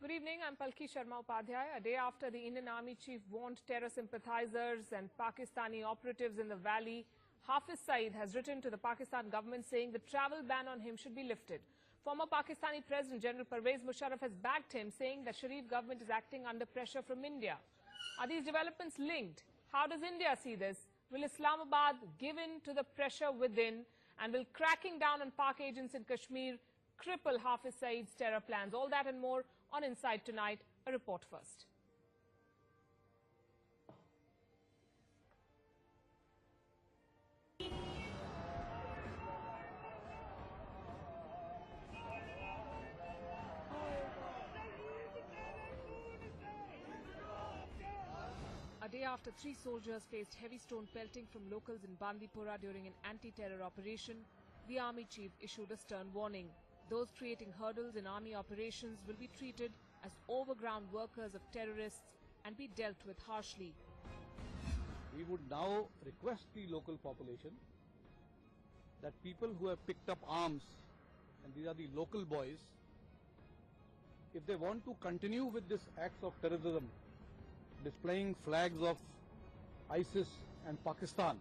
Good evening, I'm Palki Sharma Upadhyay. A day after the Indian Army chief warned terror sympathizers and Pakistani operatives in the valley, Hafiz Saeed has written to the Pakistan government saying the travel ban on him should be lifted. Former Pakistani President Gen Pervez Musharaff has backed him, saying the Sharif government is acting under pressure from India. Are these developments linked? How does India see this? Will Islamabad give in to the pressure within, and will cracking down on Pak agents in Kashmir cripple Hafiz Saeed's terror plans? All that and more on Inside tonight. A report first. A day after 3 soldiers faced heavy stone pelting from locals in Bandipora during an anti-terror operation, the army chief issued a stern warning. Those creating hurdles in army operations will be treated as overground workers of terrorists and be dealt with harshly. We would now request the local population that people who have picked up arms, and these are the local boys, if they want to continue with this acts of terrorism, displaying flags of ISIS and Pakistan,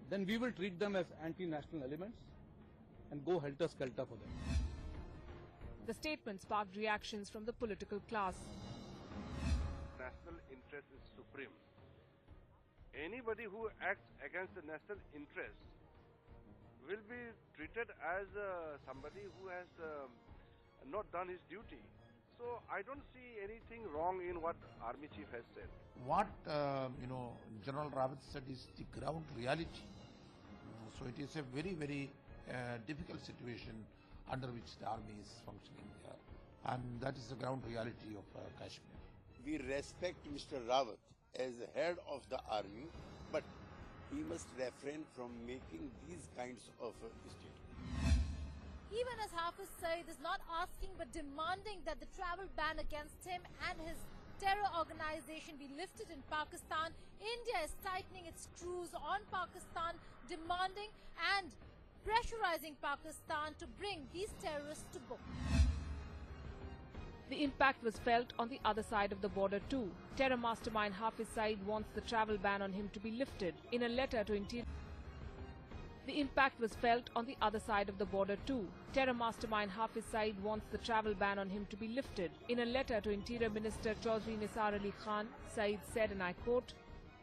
then we will treat them as anti-national elements and go helter-skelter for them. The statement sparked reactions from the political class. National interest is supreme. Anybody who acts against the national interest will be treated as somebody who has not done his duty. So I don't see anything wrong in what Army Chief has said. What General Rawat said is the ground reality. So it is a very, very difficult situation under which the army is functioning here, and that is the ground reality of Kashmir. We respect Mr. Rawat as the head of the army, but he must refrain from making these kinds of statements. Even as Hafiz Saeed is not asking but demanding that the travel ban against him and his terror organization be lifted in Pakistan, India is tightening its screws on Pakistan, demanding and pressurizing Pakistan to bring these terrorists to book. The impact was felt on the other side of the border too. Terror mastermind Hafiz Saeed wants the travel ban on him to be lifted. In a letter to Interior The impact was felt on the other side of the border too. Terror mastermind Hafiz Saeed wants the travel ban on him to be lifted. In a letter to Interior Minister Chaudhry Nisar Ali Khan, Saeed said, and I quote,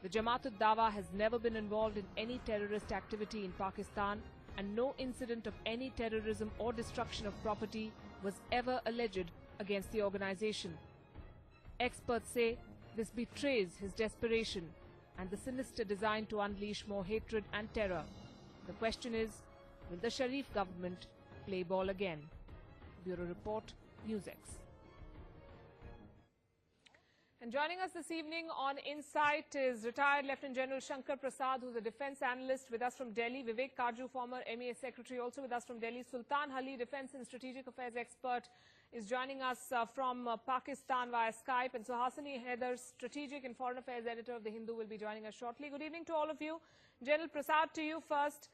"The Jamaat-ud-Dawa has never been involved in any terrorist activity in Pakistan, and no incident of any terrorism or destruction of property was ever alleged against the organization." Experts say this betrays his desperation and the sinister design to unleash more hatred and terror. The question is, will the Sharif government play ball again? Bureau Report, NewsX. And joining us this evening on Insight is retired Lieutenant General Shankar Prasad, who's a defense analyst with us from Delhi. Vivek Kaju, former MEA Secretary, also with us from Delhi. Sultan Ali, defense and strategic affairs expert, is joining us from Pakistan via Skype. And Suhasini Heather, strategic and foreign affairs editor of The Hindu, will be joining us shortly. Good evening to all of you. General Prasad, to you first.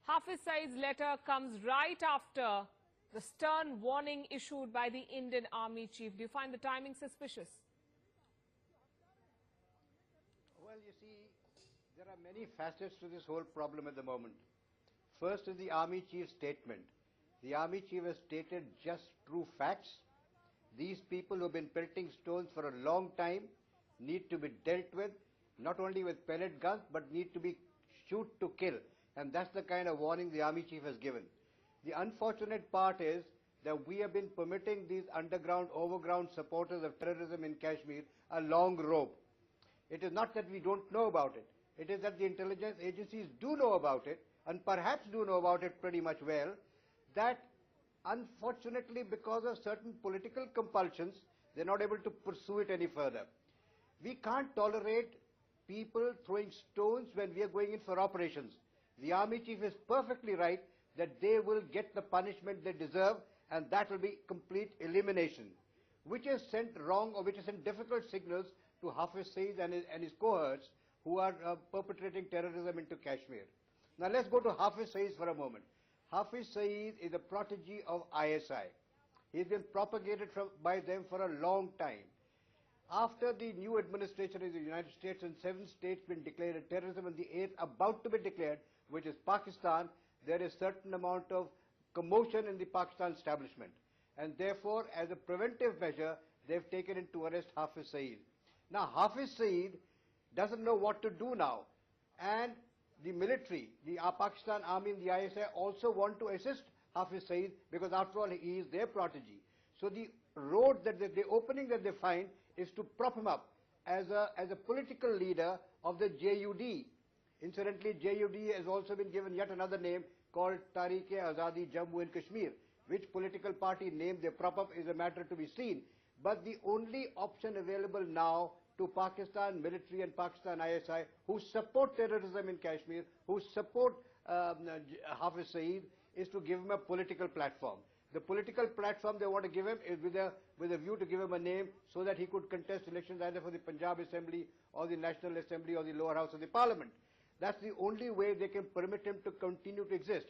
Hafiz Saeed's letter comes right after the stern warning issued by the Indian Army chief. Do you find the timing suspicious? Well, you see, there are many facets to this whole problem at the moment. First is the Army Chief's statement. The Army Chief has stated just true facts. These people who have been pelting stones for a long time need to be dealt with, not only with pellet guns, but need to be shoot to kill. And that's the kind of warning the Army Chief has given. The unfortunate part is that we have been permitting these underground, overground supporters of terrorism in Kashmir a long rope. It is not that we don't know about it. It is that the intelligence agencies do know about it, and perhaps do know about it pretty much well, that unfortunately because of certain political compulsions, they're not able to pursue it any further. We can't tolerate people throwing stones when we are going in for operations. The Army Chief is perfectly right that they will get the punishment they deserve, and that will be complete elimination, which has sent wrong or which has sent difficult signals to Hafiz Saeed and his cohorts who are perpetrating terrorism into Kashmir. Now let's go to Hafiz Saeed for a moment. Hafiz Saeed is a protege of ISI. He's been propagated by them for a long time. After the new administration in the United States and 7 states been declared as terrorism and the 8th about to be declared, which is Pakistan, there is certain amount of commotion in the Pakistan establishment. And therefore, as a preventive measure, they've taken in to arrest Hafiz Saeed. Now, Hafiz Saeed doesn't know what to do now. And the military, the Pakistan Army and the ISI also want to assist Hafiz Saeed because after all, he is their protege. So the road that the opening that they find is to prop him up as a political leader of the JUD. Incidentally, JUD has also been given yet another name called Tariq-e-Azadi Jammu and Kashmir. Which political party name they prop up is a matter to be seen. But the only option available now to Pakistan military and Pakistan ISI who support terrorism in Kashmir, who support Hafiz Saeed, is to give him a political platform. The political platform they want to give him is with a view to give him a name so that he could contest elections either for the Punjab Assembly or the National Assembly or the lower house of the Parliament. That's the only way they can permit him to continue to exist.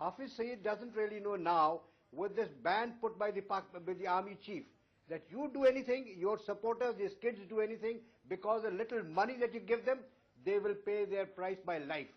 Hafiz Saeed doesn't really know now, with this ban put by the army chief, that you do anything, your supporters, these kids do anything, because the little money that you give them, they will pay their price by life.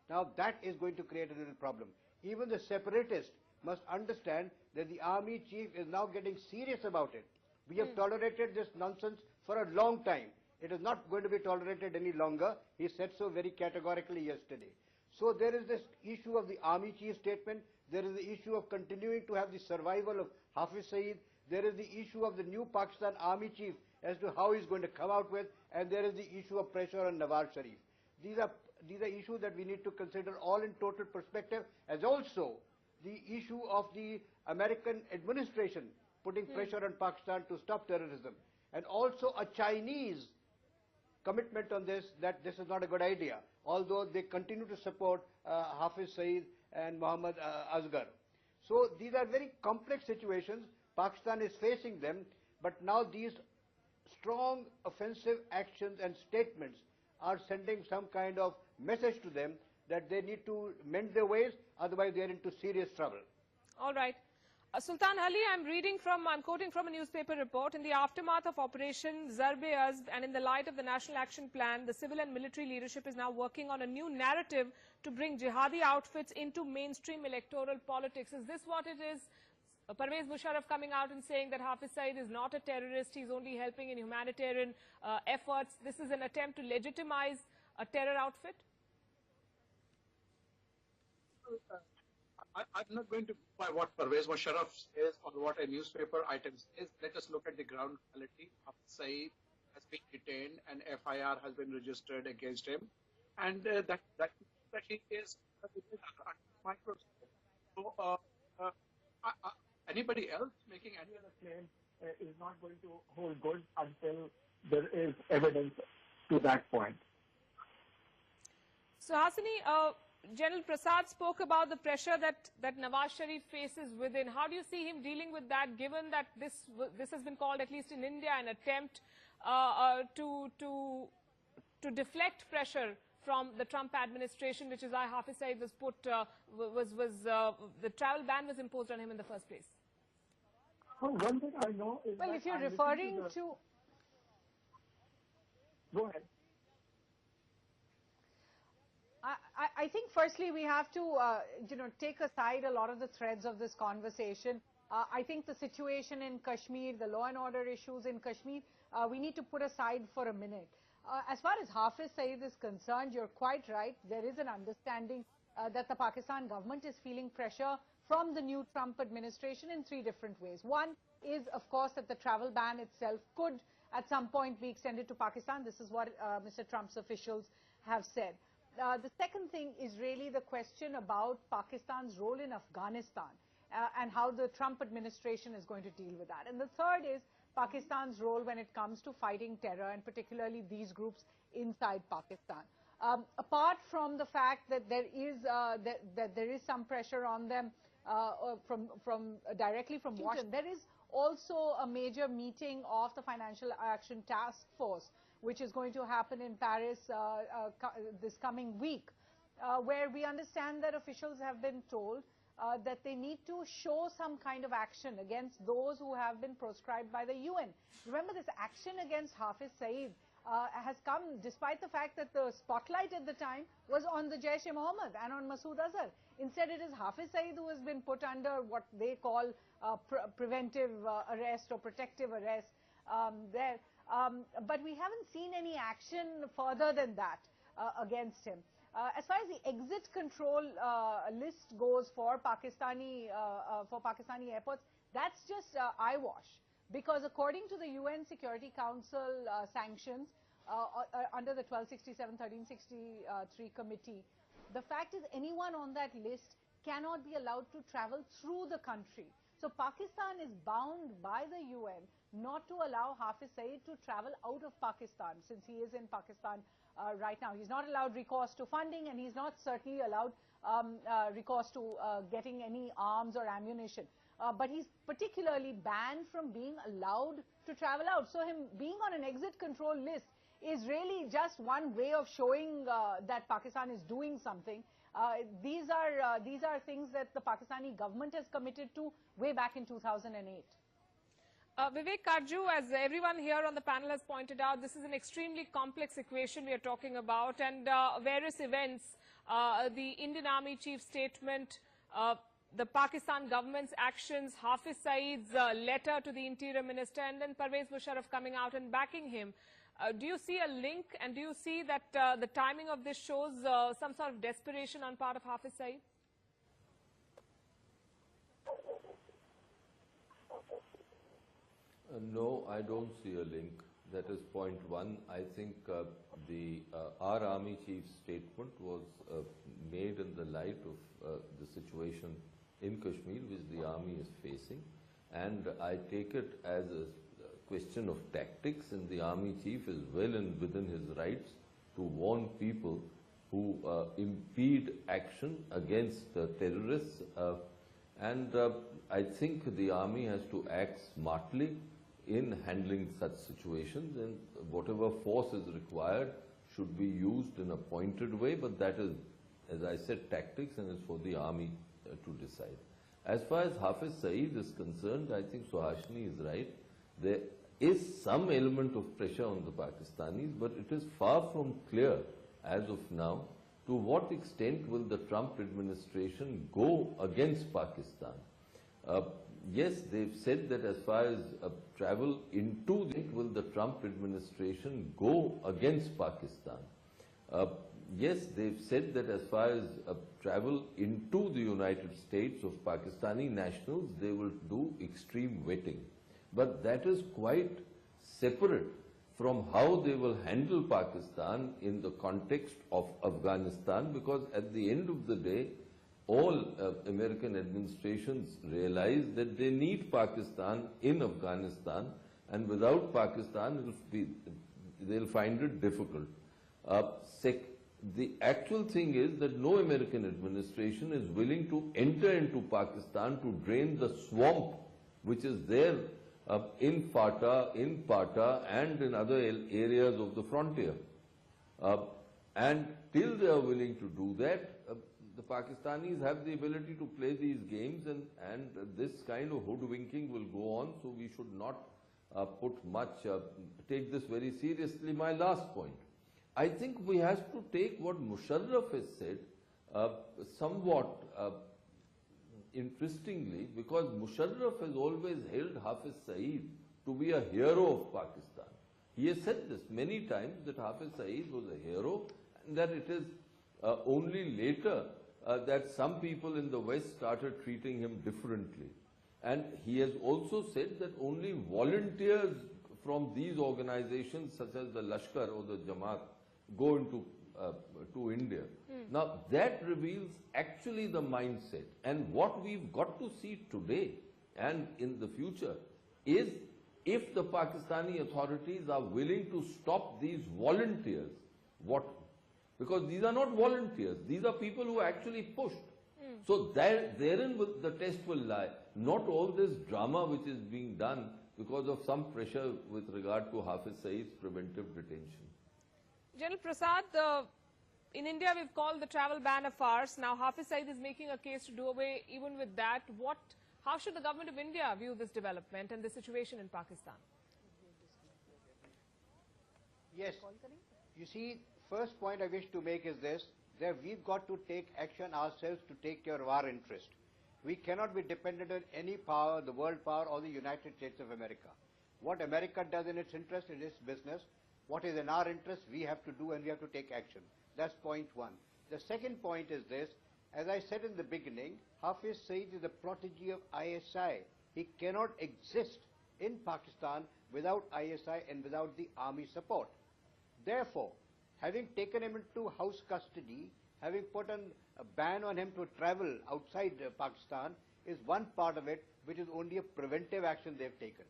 Now that is going to create a little problem. Even the separatists must understand that the army chief is now getting serious about it. We have tolerated this nonsense for a long time. It is not going to be tolerated any longer. He said so very categorically yesterday. So there is this issue of the army chief statement. There is the issue of continuing to have the survival of Hafiz Saeed. There is the issue of the new Pakistan army chief as to how he's going to come out with, and there is the issue of pressure on Nawaz Sharif. These are issues that we need to consider all in total perspective, as also the issue of the American administration putting pressure on Pakistan to stop terrorism, and also a Chinese commitment on this, that this is not a good idea, although they continue to support Hafiz Saeed and Muhammad Asghar. So these are very complex situations. Pakistan is facing them, but now these strong offensive actions and statements are sending some kind of message to them that they need to mend their ways, otherwise they are into serious trouble. All right. Sultan Ali, I'm quoting from a newspaper report. In the aftermath of Operation Zarb-e-Azb and in the light of the National Action Plan, the civil and military leadership is now working on a new narrative to bring jihadi outfits into mainstream electoral politics. Is this what it is? Pervez Musharraf coming out and saying that Hafiz Saeed is not a terrorist, he's only helping in humanitarian efforts. This is an attempt to legitimize a terror outfit? I'm not going to by what Pervez Musharraf says or what a newspaper item says. Let us look at the ground reality. Hafiz Saeed has been detained and FIR has been registered against him, and that he is microscope. So anybody else making any other claim is not going to hold good until there is evidence to that point. So Hasani, General Prasad spoke about the pressure that Nawaz Sharif faces within. How do you see him dealing with that, given that this has been called, at least in India, an attempt to deflect pressure from the Trump administration, which is why Hafiz Saeed was put, the travel ban was imposed on him in the first place? Well, one thing I know is well, if you're referring to... Go ahead. I think firstly we have to, take aside a lot of the threads of this conversation. I think the situation in Kashmir, the law and order issues in Kashmir, we need to put aside for a minute. As far as Hafiz Saeed is concerned, you're quite right. There is an understanding that the Pakistan government is feeling pressure from the new Trump administration in 3 different ways. One is, of course, that the travel ban itself could at some point be extended to Pakistan. This is what Mr. Trump's officials have said. The second thing is really the question about Pakistan's role in Afghanistan and how the Trump administration is going to deal with that. And the third is Pakistan's role when it comes to fighting terror, and particularly these groups inside Pakistan. Apart from the fact that there is some pressure on them directly from Washington, there is also a major meeting of the Financial Action Task Force, which is going to happen in Paris this coming week, where we understand that officials have been told that they need to show some kind of action against those who have been proscribed by the UN. Remember, this action against Hafiz Saeed has come despite the fact that the spotlight at the time was on the Jaish-e-Mohammed and on Masood Azhar. Instead, it is Hafiz Saeed who has been put under what they call preventive arrest or protective arrest there. But we haven't seen any action further than that against him. As far as the exit control list goes for Pakistani airports, that's just eyewash. Because according to the UN Security Council sanctions under the 1267-1363 committee, the fact is anyone on that list cannot be allowed to travel through the country. So Pakistan is bound by the UN not to allow Hafiz Saeed to travel out of Pakistan, since he is in Pakistan right now. He's not allowed recourse to funding, and he's not certainly allowed recourse to getting any arms or ammunition. But he's particularly banned from being allowed to travel out. So him being on an exit control list is really just one way of showing that Pakistan is doing something. These are things that the Pakistani government has committed to way back in 2008. Vivek Karju, as everyone here on the panel has pointed out, this is an extremely complex equation we are talking about, and various events, the Indian Army Chief statement, the Pakistan government's actions, Hafiz Saeed's letter to the Interior Minister, and then Pervez Musharraff coming out and backing him. Do you see a link, and do you see that the timing of this shows some sort of desperation on part of Hafiz Saeed? No, I don't see a link. That is point one. I think our Army Chief's statement was made in the light of the situation in Kashmir which the Army is facing, and I take it as a question of tactics, and the Army Chief is well and within his rights to warn people who impede action against terrorists, and I think the Army has to act smartly in handling such situations, and whatever force is required should be used in a pointed way, but that is, as I said, tactics, and it's for the Army to decide. As far as Hafiz Saeed is concerned, I think Suhasini is right. There is some element of pressure on the Pakistanis, but it is far from clear as of now to what extent will the Trump administration go against Pakistan. Yes, they've said that as far as travel into will the Trump administration go against Pakistan. Yes, they've said that as far as travel into the United States of Pakistani nationals, they will do extreme vetting. But that is quite separate from how they will handle Pakistan in the context of Afghanistan, because at the end of the day, all American administrations realize that they need Pakistan in Afghanistan, and without Pakistan, they'll find it difficult. The actual thing is that no American administration is willing to enter into Pakistan to drain the swamp which is there in Fata, in Pata, and in other areas of the frontier. And till they are willing to do that, the Pakistanis have the ability to play these games, and this kind of hoodwinking will go on, so we should not take this very seriously. My last point, I think we have to take what Musharraff has said somewhat interestingly, because Musharraff has always held Hafiz Saeed to be a hero of Pakistan. He has said this many times, that Hafiz Saeed was a hero, and that it is only later that some people in the West started treating him differently. And he has also said that only volunteers from these organizations such as the Lashkar or the Jamaat go into to India. Now that reveals actually the mindset, and what we've got to see today and in the future is if the Pakistani authorities are willing to stop these volunteers, because these are not volunteers, these are people who actually pushed. So therein the test will lie, not all this drama which is being done because of some pressure with regard to Hafiz Saeed's preventive detention. General Prasad, in India, we've called the travel ban a farce. Now, Hafiz Saeed is making a case to do away even with that. How should the government of India view this development and the situation in Pakistan? Yes. You see, first point I wish to make is this, that we've got to take action ourselves to take care of our interest. We cannot be dependent on any power, the world power or the United States of America. What America does in its interest is its business. What is in our interest, we have to do, and we have to take action. That's point one. The second point is this, as I said in the beginning, Hafiz Saeed is a protege of ISI. He cannot exist in Pakistan without ISI and without the army support. Therefore, having taken him into house custody, having put a ban on him to travel outside Pakistan is one part of it, which is only a preventive action they've taken.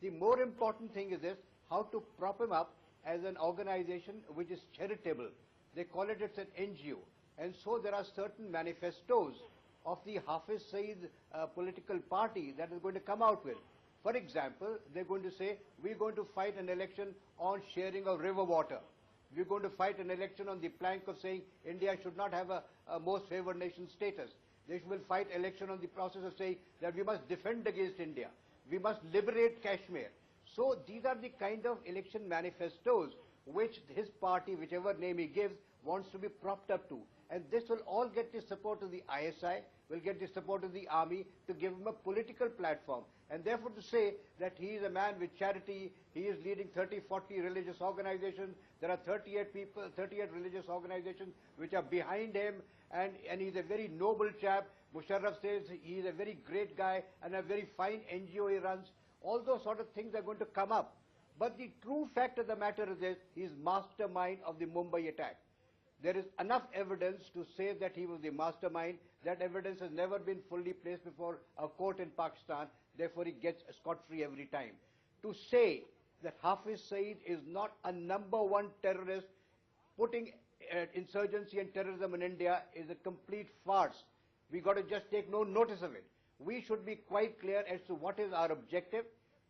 The more important thing is this, how to prop him up as an organization which is charitable. They call it, it's an NGO. And so there are certain manifestos of the Hafiz Saeed political party that is going to come out with. For example, they're going to say, we're going to fight an election on sharing of river water. We're going to fight an election on the plank of saying India should not have a most favored nation status. They will fight election on the process of saying that we must defend against India. We must liberate Kashmir. So these are the kind of election manifestos which his party, whichever name he gives, wants to be propped up to. And this will all get the support of the ISI, will get the support of the army to give him a political platform. And therefore to say that he is a man with charity, he is leading 30, 40 religious organizations, there are 38 religious organizations which are behind him, and he's a very noble chap. Musharraf says he is a very great guy and a very fine NGO he runs. All those sort of things are going to come up. But the true fact of the matter is this, he is mastermind of the Mumbai attack. There is enough evidence to say that he was the mastermind. That evidence has never been fully placed before a court in Pakistan. Therefore, he gets scot-free every time. To say that Hafiz Saeed is not a #1 terrorist, putting insurgency and terrorism in India is a complete farce. We got to just take no notice of it. We should be quite clear as to what is our objective.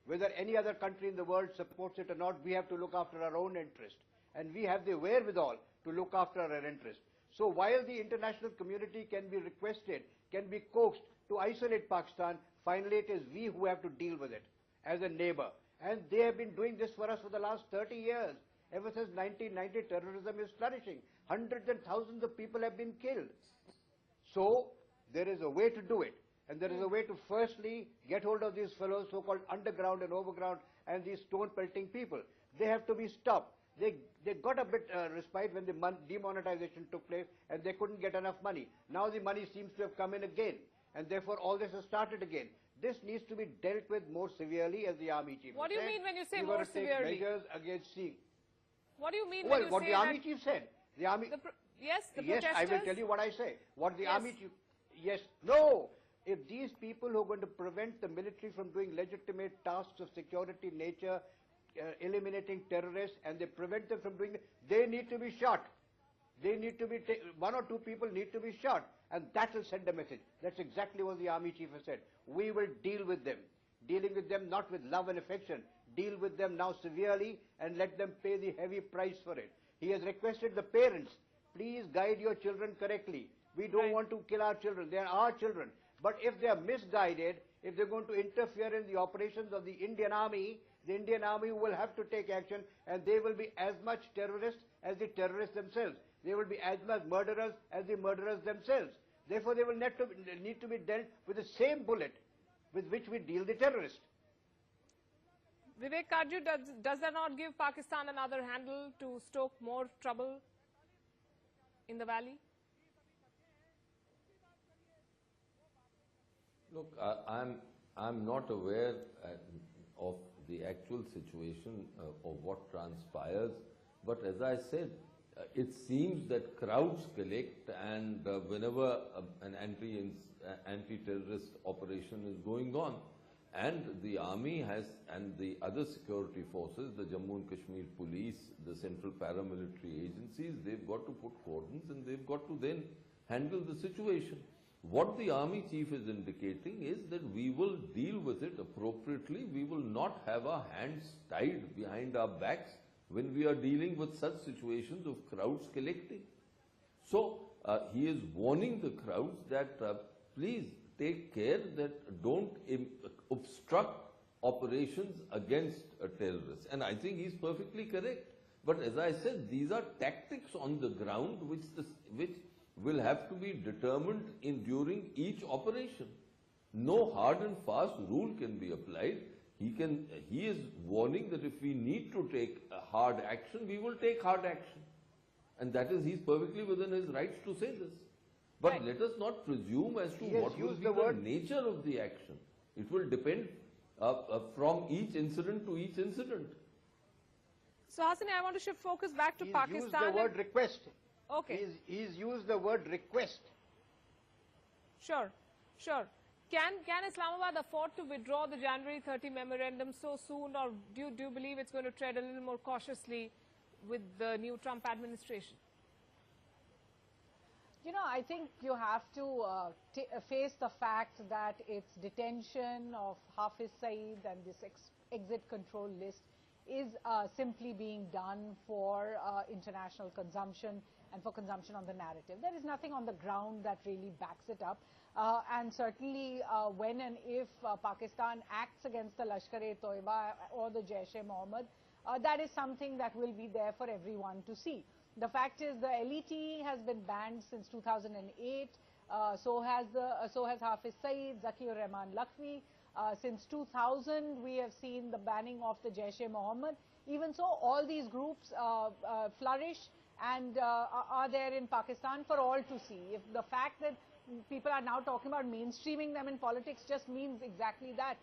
Whether any other country in the world supports it or not, we have to look after our own interest. And we have the wherewithal to look after our interest. So while the international community can be requested, can be coaxed to isolate Pakistan, finally it is we who have to deal with it as a neighbor. And they have been doing this for us for the last 30 years. Ever since 1990, terrorism is flourishing. Hundreds and thousands of people have been killed. So there is a way to do it. And there is a way to firstly get hold of these fellows, so-called underground and overground, and these stone-pelting people. They have to be stopped. They got a bit respite when the demonetization took place, and they couldn't get enough money. Now the money seems to have come in again, and therefore all this has started again. This needs to be dealt with more severely, as the army chief What do you mean when you say more severely? Measures against seeing. What do you mean Well, when you what say the army chief said. The army. Yes, the Yes, protesters. I will tell you what I say. What the Yes. army chief. Yes. No. If these people who are going to prevent the military from doing legitimate tasks of security nature, eliminating terrorists, and they prevent them from doing it, they need to be shot. They need to be, one or two people need to be shot, and that will send a message. That's exactly what the army chief has said. We will deal with them. Dealing with them not with love and affection. Deal with them now severely and let them pay the heavy price for it. He has requested the parents, please guide your children correctly. We don't want to kill our children. They are our children. But if they are misguided, if they're going to interfere in the operations of the Indian Army will have to take action, and they will be as much terrorists as the terrorists themselves. They will be as much murderers as the murderers themselves. Therefore, they will need to be dealt with the same bullet with which we deal the terrorists. Vivek Karju, does that not give Pakistan another handle to stoke more trouble in the valley? Look, I'm not aware of the actual situation of what transpires, but as I said, it seems that crowds collect, and whenever an anti-terrorist operation is going on, and the army has, and the other security forces, the Jammu and Kashmir police, the central paramilitary agencies, they've got to put cordons and they've got to then handle the situation. What the army chief is indicating is that we will deal with it appropriately. We will not have our hands tied behind our backs when we are dealing with such situations of crowds collecting. So he is warning the crowds that please take care that don't obstruct operations against terrorists. And I think he's perfectly correct. But as I said, these are tactics on the ground which will have to be determined during each operation. No hard and fast rule can be applied. He is warning that if we need to take hard action, we will take hard action. And that is, he's perfectly within his rights to say this. But Right. let us not presume as to what will be the nature of the action. It will depend from each incident to each incident. So, Hasani, I want to shift focus back to He's Pakistan. used the word request. Okay. He's used the word request. Sure, sure. Can Islamabad afford to withdraw the January 30 memorandum so soon, or do you believe it's going to tread a little more cautiously with the new Trump administration? You know, I think you have to face the fact that its detention of Hafiz Saeed and this exit control list is simply being done for international consumption and for consumption on the narrative. There is nothing on the ground that really backs it up. And certainly when and if Pakistan acts against the Lashkar-e-Toiba or the Jaish-e-Mohammed, that is something that will be there for everyone to see. The fact is the LET has been banned since 2008, so has Hafiz Saeed, Zakir-ur-Rahman Lakhvi. Since 2000, we have seen the banning of the Jaish-e-Mohammed. Even so, all these groups flourish and are there in Pakistan for all to see. If the fact that people are now talking about mainstreaming them in politics just means exactly that,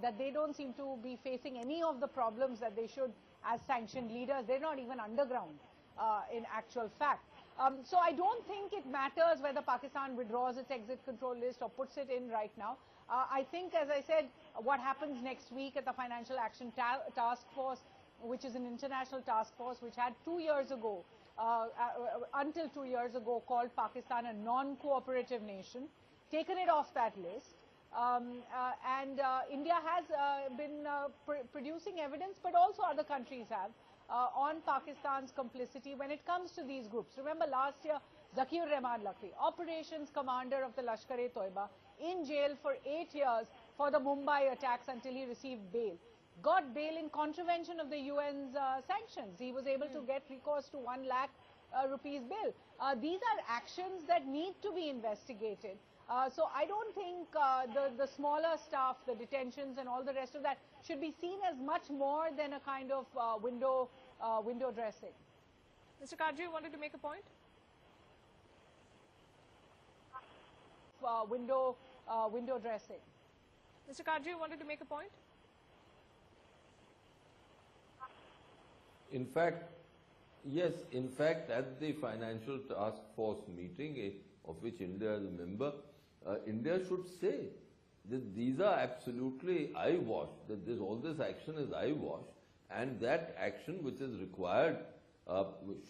that they don't seem to be facing any of the problems that they should as sanctioned leaders. They're not even underground in actual fact. So I don't think it matters whether Pakistan withdraws its exit control list or puts it in right now. I think, as I said, what happens next week at the Financial Action Task Force, which is an international task force which had 2 years ago, until 2 years ago, called Pakistan a non-cooperative nation, taken it off that list. India has been producing evidence, but also other countries have, on Pakistan's complicity when it comes to these groups. Remember last year, Zakir-ur-Rahman Lakhvi, operations commander of the Lashkar-e-Toiba, in jail for 8 years for the Mumbai attacks until he received bail. Got bail in contravention of the UN's sanctions. He was able to get recourse to 1 lakh rupees bail. These are actions that need to be investigated. So I don't think the smaller stuff, the detentions and all the rest of that should be seen as much more than a kind of window dressing. Mr. Kadri, you wanted to make a point? Window dressing. Mr. Kadri, you wanted to make a point? In fact, yes, in fact, at the Financial Task Force meeting, of which India is a member, India should say that these are absolutely eyewash, that all this action is eyewash, and that action which is required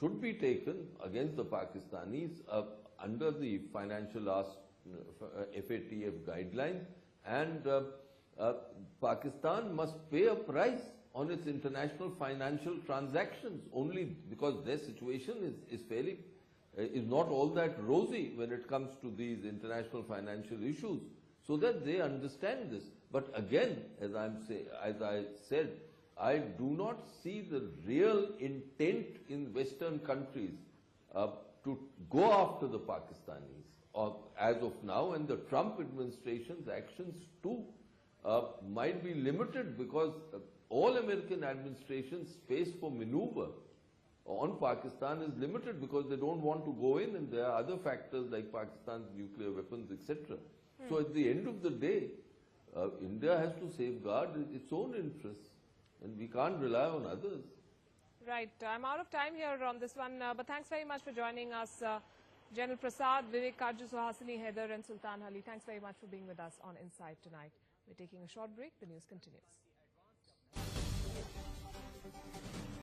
should be taken against the Pakistanis under the Financial FATF guidelines, and Pakistan must pay a price on its international financial transactions, only because their situation is not all that rosy when it comes to these international financial issues, so that they understand this. But again, as I said, I do not see the real intent in Western countries to go after the Pakistanis as of now, and the Trump administration's actions too might be limited, because all American administrations' space for maneuver on Pakistan is limited, because they don't want to go in, and there are other factors like Pakistan's nuclear weapons, etc. So at the end of the day, India has to safeguard its own interests, and we can't rely on others. Right. I'm out of time here on this one, but thanks very much for joining us, General Prasad, Vivek Karju, Suhasini Haider and Sultan Ali. Thanks very much for being with us on Inside tonight. We're taking a short break. The news continues.